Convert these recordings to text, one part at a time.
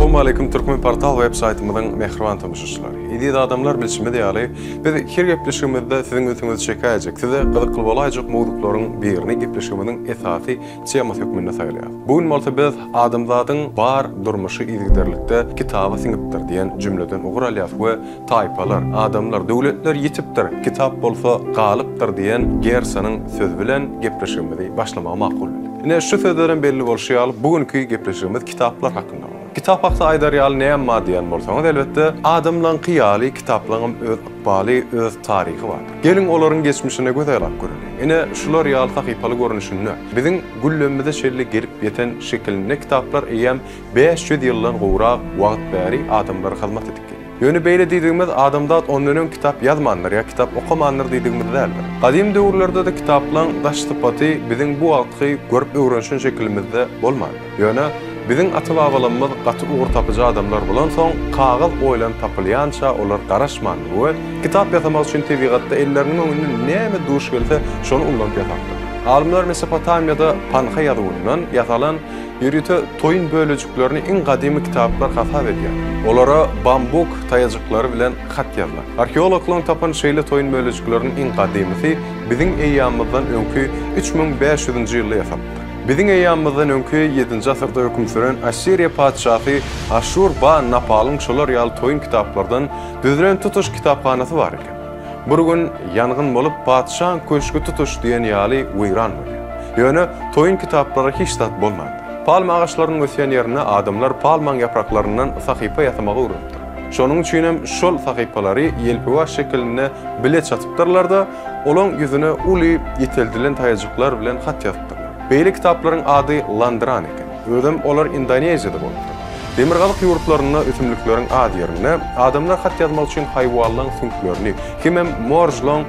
Assalamu alaikum Türkmen Portal web saytymyzyň mehriban tamaşaçylary. Ýa-da adamlar bilşime diýýärli, biz her gepleşigimizde siziň özüňizi çekäjek, size gyzykly bolajak mowduklaryň birini gepleşigimiziň esasy temasy hökmünde saýlaýar. Bugün bolsa biz adamzadyň bar durmuşy ýigderlikde kitaba siňipdir diýen jümleden ugralýar we taýpalar, adamlar, döwletler ýetipdir, kitap bolsa galypdyr diýen gersanyň söz bilen gepleşigimizi başlamagy makul. Ine şu sözlerden belli bolşýar, bugünkü gepleşigimiz kitaplar hakynda. Kitap haqda aýdarýal näme diýen bolsaňyz elbetde adamlaryň kyýaly kitaplaryň öz ykbaly, öz taryhy bar. Gelin olaryň geçmişine gözelap göreli. Ine şular ýaly sahypaly görünüşini biziň güllümizde şeýle gelip ýeten şekilde kitaplar eýem 500 ýyldan gowrak wagt bäri adamlara hyzmat edip gelýär. Ýöne beýle diýdigimiz adamda ondan kitap ýazmanlar ýa kitap okamanlar diýdigimiz däldir. Gadim döwürlerde de kitaplaryň daş sypaty biziň bu wagtky görüp öwrenşen şekilimizde bolmady. Ýöne biziň ata-babalarymyz gaty ugur tapyjy adamlar bolan soň kagaz oýlan tapylýança olar garaşman we kitap ýazamak üçin tebigatda elleriniň öňüne näme duş gelse şonu ullanıp ýazardy. Alimler Mesopotamiýada Panha ýazygynyň ýazalan ýürüte toyun bölejiklerini iň gadymy kitaplar hasap edýär. Olara bambuk taýajaklary bilen hat ýazlar. Arkeologlaryň tapan şeýle toyun bölejikleriniň iň gadymysy biziň eýýamyzdan öňkü 3500-nji ýylda ýasapdy. Biziň eýýamyzdan öňkü 7-nji asyrda höküm süren Assiriýa padşahy Ashurbanipal'yň şolar ýaly toyun kitaplardan düzülen tutuş kitaphanasy bar eken. Bir gün ýangyn bolup padşahyň köşkü tutuş diýen ýaly weýran bolýar. Ýöne toyun kitaplary hiç tat bolmady. Palma ağaçlarynyň ösýän ýerine adamlar palmaň ýapraklaryndan sahypa ýazmagy öwrenipdir. Şonuň üçin hem şol sahypalary ýelpiwa şekilinde bile çatypdyrlar da olaň ýüzüne uly ýeteldilen taýjyklar bilen hat ýazdylar. Beýle kitaplaryň ady Landran eken. Özüm olar Indoneziýada bolupdy. Demirgalyk ýurtlaryna ötümlikleriň ady ýerine adamlar hat ýazmak üçin haýwanlaryň süňklerini, hem morjlaň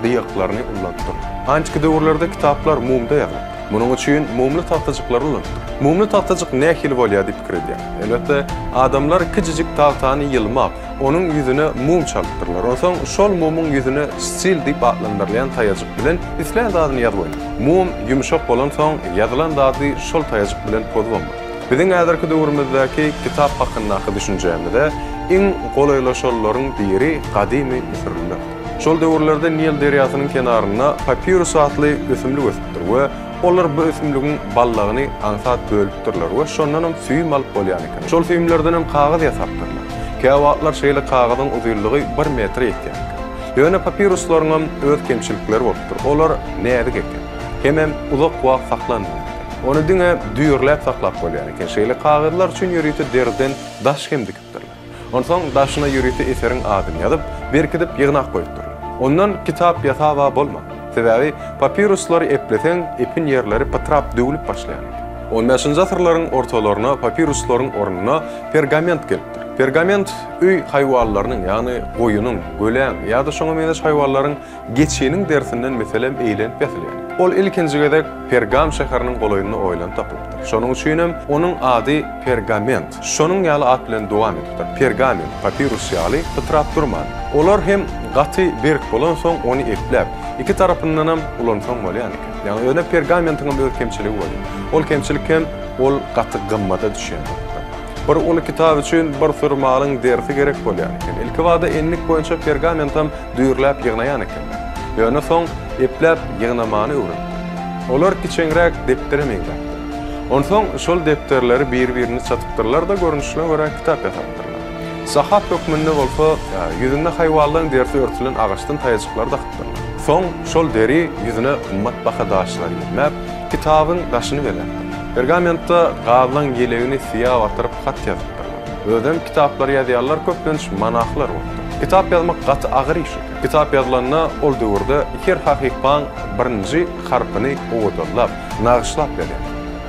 gyýaklaryny ullandyr. Ançky döwürlerde kitaplar mumda ýazyldy. Munuň üçin mumly tahtaçyklar ullandy. Mumly tahtaçyk nähil bolýar diýip pikir edýär. Elbetde adamlar kiçijik tahtany ýylmap, onuň ýüzüne mum çaldyrdyrlar. Onsoň şol mumyň ýüzüne stil diýip adlandyrylýan taýaçyk bilen islen dadyny ýazyp. Mum ýumşak bolan soň ýazylan dady şol taýaçyk bilen pozulmaly. Biziň häzirki döwrümizde kitap hakyndaky düşünjemizde iň golaýlaşanlaryň biri gadymy Misirliler. Şol döwürlerde Nil derýasynyň kenaryna papyrus atly ösümlik ösüpdir we olar bu ösümligiň ballagyny ansat bölüpdirler we şondan hem süýüm alyp bolýan eken. Şol süýümlerden hem kagaz ýasapdyrlar. Käwatlar şeýle kagazyň uzunlygy 1 metr ýetýär. Ýöne papyruslaryň öz kemçilikleri bolupdyr. Olar nädik eken. Hem uzak wagt saklandy. Onu diňe düýürläp saklap bolýar eken. Şeýle kagazlar üçin ýürüýte derden daş hem dikipdirler. Onsoň daşyna ýürüýte eseriň adyny ýazyp, berkidip ýygnak goýupdyrlar. Ondan kitap ýazaba bolmady. Sebäbi papyruslary eplesen epin ýerleri patrap döwülip başlaýar. 15-nji asyrlaryň ortalaryna papyruslaryň ornuna pergament gelipdir. Pergament öý haýwanlarynyň, ýagny goýunyň, gölen ýa-da şoňa meňzeş haýwanlaryň geçişiniň dersinden meselem eýlenip ýazylýar. Ol ilkinjigede Pergam şäheriniň golaýyny oýlan tapypdyr. Şonuň üçin hem onuň ady pergament. Şonuň ýaly at bilen dowam etipdir. Pergament, papyrus ýaly patrap durman. Olar hem gaty berk bolan soň onu eplep, iki tarapyndan hem ulansoň bolýar eken. Ýani öňe pergamentin bir kemçiligi bolýar. Ol kemçilik hem ol gaty gymmata düşýär. Bir ol kitap üçin bir firmalyň dersi gerek bolýar eken. Ilki wagda enlik boýunça pergamentam düýürläp ýygnaýan eken. Ýöne soň eplep ýygnamany öwrenip. Olar kiçenrek deptere meňler. Onsoň şol depterleri bir-birini çatypdyrlar da görünüşine görä kitap ýazapdyrlar. Sahap hökmünde bolsa ýüzünde haýwanlaryň dersi örtülen agaçdan taýjyklar dakypdyrlar. Soň şol deri ýüzüne ymmat baha daşlar ýetmep, kitabyň daşyny berler. Pergamentda gazylan gelegini siýah watyryp hat ýazypdyrlar. Özüm kitaplar ýazýarlar, köplenç manahlar bolupdy. Kitap ýazmak gaty agyr iş. Kitap ýazylanyna ol döwürde her hakykan birinji harpyny owadyllap, nagşlap berýär.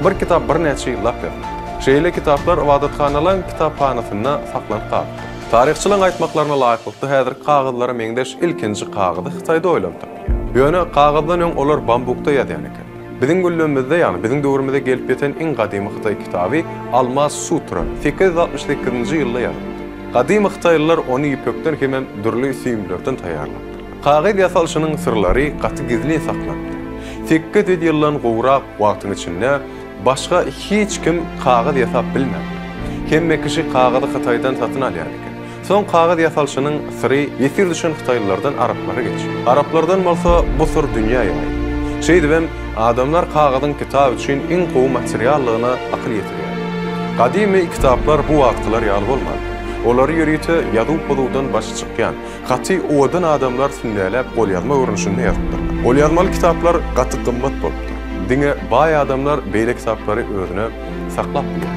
Bir kitap bir näçe ýyllap ýazyldy. Şeýle kitaplar wadatkanalyň kitaphanasyna saklanyp kaldy. Taryhçylaryň aýtmaklaryna laýyklykda häzir kagazlara meňdeş ilkinji kagazy Hytaýda oýlanyp tapýar. Ýöne kagazdan öň olar bambukda ýazýan eken. Biziň güllümizde ýani biziň döwrümizde gelip ýeten iň gadymy Hytaý kitaby Almas Sutra 868-nji ýylda ýazyldy. Gadymy Hytaýlylar onu ýepekden hem dürli süýümlerden taýýarlapdy. Kagaz ýasalyşynyň sirlary gaty gizli saklandy. 8 ýyldan gowrak wagtyň içinde başga hiç kim kagaz ýasap bilmedi. kemme kişi kagazy Hytaýdan satyn alýar eken. Son kagaz ýasalşynyň syry ýetir düşen Hytaýlylardan Araplara geçýär. Araplardan bolsa bu syr dünýä ýaýy. Şeýdibem adamlar kagazyň kitap üçin iň gowy materiallygyna akyl ýetirýär. Gadimy kitaplar bu wagtlar ýaly bolmady. Olary ýörüýte ýadup-boduwdan başy çykýan, gaty owadan adamlar sünnäläp golýazma öwrünüşinde ýazdylar. Golýazmaly kitaplar gaty gymmat bolupdy. Diňe baý adamlar beýle kitaplary özüne saklap bilýär.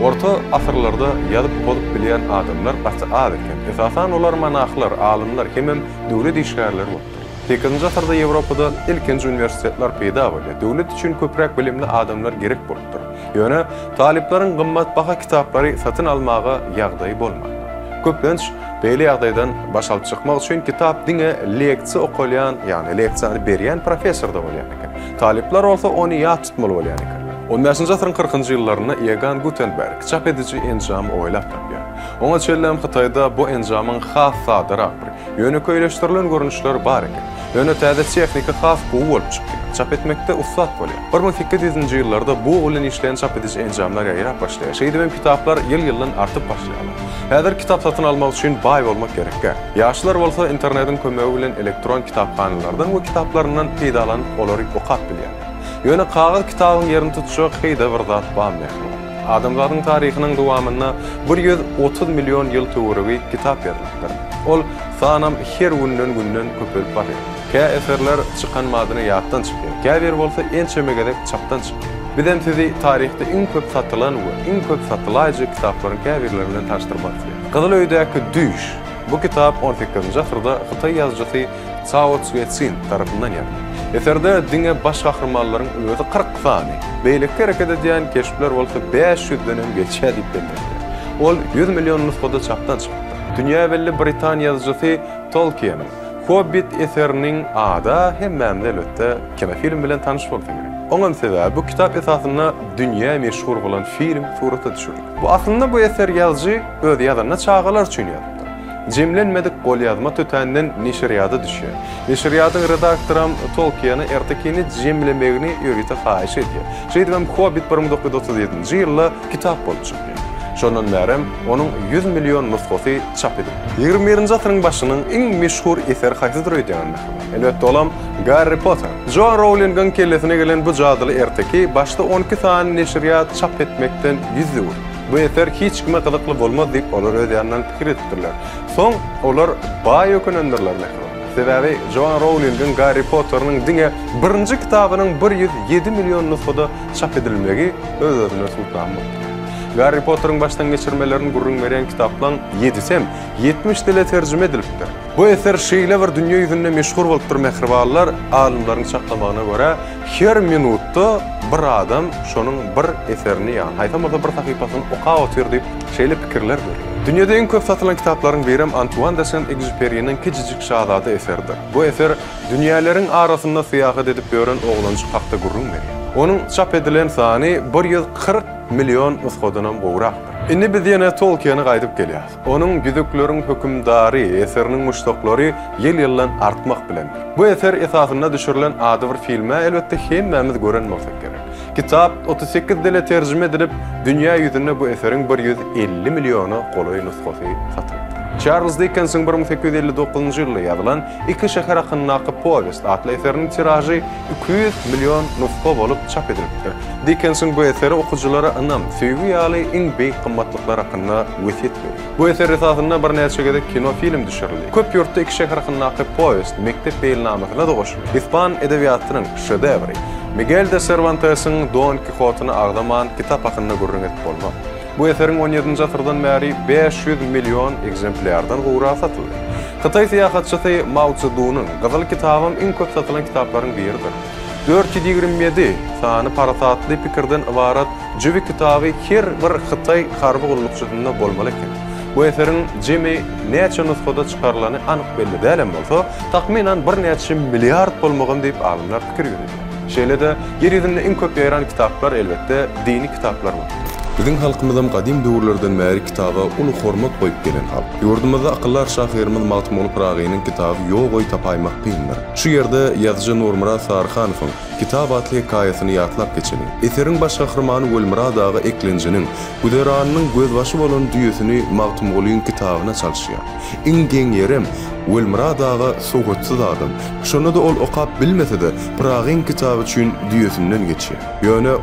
Orta asırlarda ýazyp bolup bilýän adamlar gaty az eken. Esasan olar manahlar, alymlar, hemem döwlet işgärleri bolupdy. 8-nji asyrda Ýewropada ilkinji universitetler peýda boldy. Döwlet üçin köprek bilimli adamlar gerek bolupdy. Ýöne taliplaryň gymmat baha kitaplary satyn almagy ýagdaý bolmady. Köplenç beýle ýagdaýdan baş alyp çykmak üçin kitap diňe leksiýa okulýan, ýani leksiýany berýän professor da bolýar eken. Talipler bolsa ony ýat tutmaly bolýar eken. 15-nji asyryň 40-njy ýyllaryna Egan Gutenberg çap edici enjam oýlap tapýar. Oňa çellem Hytaýda bu enjamyň has sadyrak bir ýöneköýleşdirilen görnüşleri bar eken. Ýöne täze tehnika has gowy bolup çykdy. Çap etmekde ussat bolýar. 1800-nji ýyllarda bu ulan işleýän çap edici enjamlar ýaýrap başlaýar. Şeýdibem kitaplar ýyl-ýyldan artyp başlaýarlar. Häzir kitap satyn almak üçin baý bolmak gerekär. Ýaşlar bolsa internetiň kömegi bilen elektron kitapxanalardan we kitaplaryndan peýdalanyp olary okap bilýär. Ýöne kagaz kitabyň ýerini tutjak heýde bir zat barmyk. Adamlaryň taryhynyň dowamyna 130 milyon ýyl töweregi kitap ýazylýar. Ol sanam her günden köpelip barýar. Kä eserler çykan madyny ýatdan çykýar. Kä bir bolsa ençemegedek çapdan çykýar. Bizem sizi taryhda iň köp satylan we iň köp satylaýjy kitaplaryň käbirleri bilen taşdyrmak isleýär. Gyzyl öýdäki Düş. Bu kitap 18-nji asyrda Hytaý ýazgysy Cao Cüetsin tarapyndan ýazyldy. Eserde diňe baş gahrmanlaryň özü 40 sany, beýlekde hereket edýän keşipler bolsa 500 dönem geçýär diýip bilýär. Ol 100 milyon nusxada çapdan çykdy. Dünýä belli Britan ýazgysy Tolkien Hobbit eseriniň ada hemmemde elbetde kinofilm bilen tanyş bolsa gerek. Oňam sebäbi bu kitap esasynda dünýä meşhur bolan film surata düşürdi. Bu aslında bu eser ýazgy öz ýazanyna çağalar üçin ýazdy. Jemlenmedik golýazma tötänden neşriyada düşýär. Neşriyadyň redaktoram Tolkien'i ertekini jemlemegini ýörüýte haýyş edýär. Şeýdibem Hobbit 1937-nji ýylda kitap bolup çykdy. Şondan bäri onuň 100 milyon nusxasy çap edildi. 20-nji asyryň başynyň iň meşhur eser haýsydyr öýdýän? Elbetde olam Harry Potter. J.K. Rowling'in kellesine gelen bu jadyly erteki başda 12 sany neşriyat çap etmekden ýüzdi. Bu eser hiç kime kılıklı bolmaz deyip olar ödeyandan pikir ettirler. Son olar baý ökünendirler. Sebäbi J.K. Rowling'in Harry Potter'nyň diňe birinji kitabynyň 107 milyon nusxada çap edilmegi öz-özüne sultan boldy. Harry Potter'ın baştan geçirmelerini gurrun veren kitaplan 70 dile tercüme edilipdir. Bu eser şeýle bir dünýä ýüzünde meşhur bolupdyr mehriballar alimlaryň çaklamagyna görä her minutda bir adam şonuň bir eserini ýa-ni haýsam bolsa bir sahypasyny okap otyr diýip şeýle pikirler berýär. Dünýäde iň köp satylan kitaplaryň biri Antoine de Saint-Exupéry'niň Kiçijik Şahzada eserdir. Bu eser dünýälerin arasynda syýahat edip ýören oglanyjy hakda gurrun berýär. Onuň çap edilen sany 140 milyon nusxadan gowrakdyr. Indi biz ýene Tolkien'i gaýdyp gelýär. Onuň Güzükleriň hökümdary eseriniň muşdoklary ýyl-ýyldan artmak bilen. Bu eser esasynda düşürilen ady bir filme elbetde hemmemiz gören bolsak gerek. Kitap 38 dile terjüme edilip dünýä ýüzünde bu eseriň 150 milyony golaý nusxasy satyldy. Charles Dickens'in 1859-njy ýylda ýazylan Iki şäher hakkyndaky powest adly eseriniň tiraji 200 milyon nusxa bolup çap edilipdir. Dickens'in bu eseri okuwçylara anam söýgü ýaly iň beýik gymmatliklar hakynda wesiýet berdi. Bu eser esasynda bir näçe gede kino film düşürildi. Köp ýurtda Iki şäher hakkyndaky powest mektep beýlnamasyna da goşuldy. İspan edebiýatynyň şedevri Miguel de Cervantes'in Don Quixote'ny agdaman kitap hakynda gurrun etip bolmak. Bu eserin 17-nji asyrdan bäri 500 milyon egzemplardan gowrak satyldy. Hytaý syýahatçysy Mao Zedong'un Gyzyl kitabym iň köp satylan kitaplaryň biridir. 427 sany parasatly pikirden ibarat jübi kitaby her bir Hytaý harby gulukçysynda bolmaly eken. Bu eserin jemi näçe nusxada çykarylany anyk belli dälem bolsa, tahminan bir näçe milliard bolmagyny diýip alimler pikir ýürüýär. Şeýle-de ýer ýüzünde iň köp ýaýran kitaplar elbetde dini kitaplar bolupdyr. Bizin halkymyzdan gadim döwürlerden bäri kitaba uly hormat goýup gelen halk. Ýurdumyzda akyllar şahyrymyz Maltmul Pragynyň kitaby ýok goý tapaýmak kyndyr. Şu ýerde ýazgy Nurmurad Sarhanowyň Kitap adly hekaýasyny ýatlap geçeni. Eseriň baş gahrmany Gülmurad ağa Eklenjiniň Güderanynyň gözbaşy bolan düýesini Maltmul'yň kitabyna çalşýar. Iň geň ýerim Gülmurad ağa soğutsyz adam. Şonu da ol okap bilmese-de Pragyň kitaby üçin düýesinden geçýär. Ýöne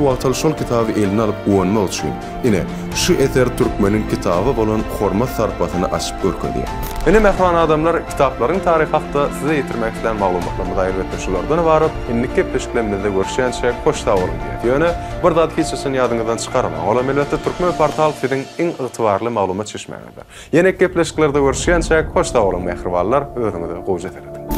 watal şol kitaby eline alyp owanmak üçin. Ine şu eser türkmeniň kitaby bolan hormat sarpatyny açyp görkezýär. Ene mehman adamlar kitaplaryň taryhy hakda size ýetirmek isleýän maglumatlarmy daýry etip şolardan baryp indiki peşkelemizde görüşýänçe hoş sag bolun diýär. Ýöne bir zat keçesini ýadyňyzdan çykarma. Ola millete türkmen portal siziň iň ygtybarly maglumat çeşmegidir. Ýene gepleşiklerde görüşýänçe hoş sag bolun mehribanlar, özüňizi gowy ýetirdim.